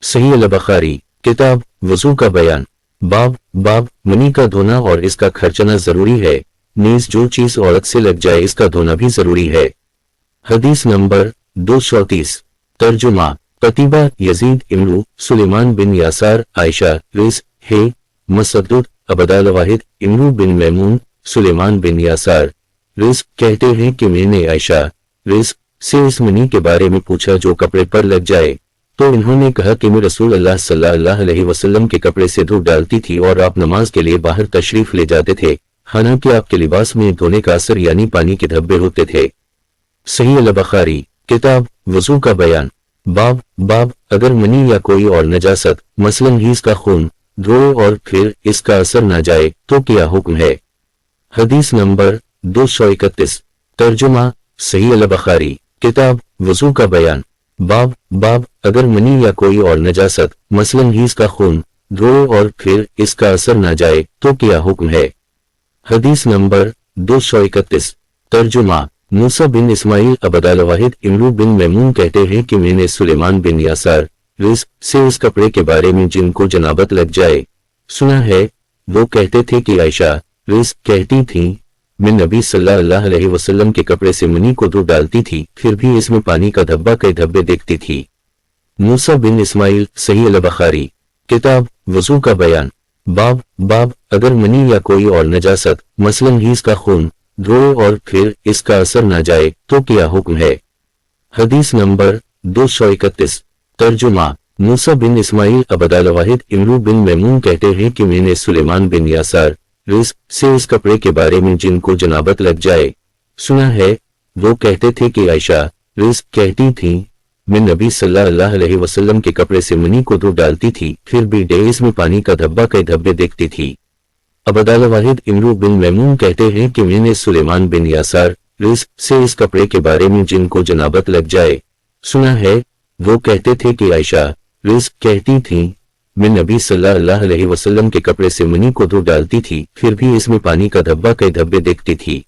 सही अल-बुखारी किताब वजू का बयान। बाब मनी का धोना और इसका खर्चना जरूरी है, नीज जो चीज औरत से लग जाए इसका धोना भी जरूरी है। हदीस नंबर 234। तर्जुमा कतीबा यजीद इब्न सुलेमान बिन यासार आयशा रिज है मसद्दुद अबदाल वाहिद इब्न बिन मैमून सुलेमान बिन यासार रिज कहते हैं कि मैंने आयशा रिज से इस मनी के बारे में पूछा जो कपड़े पर लग जाए, तो इन्होंने कहा कि मैं रसूल अल्लाह सल्लल्लाहु अलैहि वसल्लम के कपड़े से धूप डालती थी और आप नमाज के लिए बाहर तशरीफ ले जाते थे, हालांकि आपके लिबास में धोने का असर यानी पानी के धब्बे होते थे। सही अल-बुखारी किताब वजू का बयान। बाब अगर मनी या कोई और नजासत मसलन हीज का खून धोए और फिर इसका असर न जाए तो क्या हुक्म है। हदीस नंबर 231। तर्जुमा सही अल-बुखारी किताब वजू का बयान। बाब अगर मनी या कोई और नजासत मसलन हीज का खून धोए और फिर इसका असर न जाए तो क्या हुक्म है। हदीस नंबर 231। तर्जुमा मूसा बिन इस्माइल अबदाल वाहिद इब्न बिन मैमून कहते हैं कि मैंने सुलेमान बिन यासार रिज से इस कपड़े के बारे में जिनको जनाबत लग जाए सुना है। वो कहते थे कि आयशा रिज कहती थी मैं नबी सल्लल्लाहु अलैहि वसल्लम के कपड़े से मनी को धो डालती थी, फिर भी इसमें पानी का धब्बा कई धब्बे देखती थी। मूसा बिन इस्माइल सही अल-बुखारी किताब वजू का बयान। बाब अगर मनी या कोई और नजासत मसलन हीज का खून धोए और फिर इसका असर न जाए तो क्या हुक्म है। हदीस नंबर 231। तर्जुमा मूसा बिन इस्माइल अबदाल वाहिद इब्न बिन मैमून कहते हैं कि मैंने सुलेमान बिन यासार रिज से इस कपड़े के बारे में जिनको जनाबत लग जाए सुना है। वो कहते थे कि आयशा रिज कहती थी मैं नबी सल्लल्लाहु अलैहि वसल्लम के कपड़े से मनी को धो डालती थी, फिर भी डेज में पानी का धब्बा कई धब्बे देखती थी। अबदाल वाहिद इब्न बिन मैमून कहते हैं कि मैंने सुलेमान बिन यासार रिज से इस कपड़े के बारे में जिनको जनाबत लग जाए सुना है। वो कहते थे कि आयशा रिज कहती थी मैं नबी सल्लल्लाहु अलैहि वसल्लम के कपड़े से मनी को धो डालती थी, फिर भी इसमें पानी का धब्बा कई धब्बे देखती थी।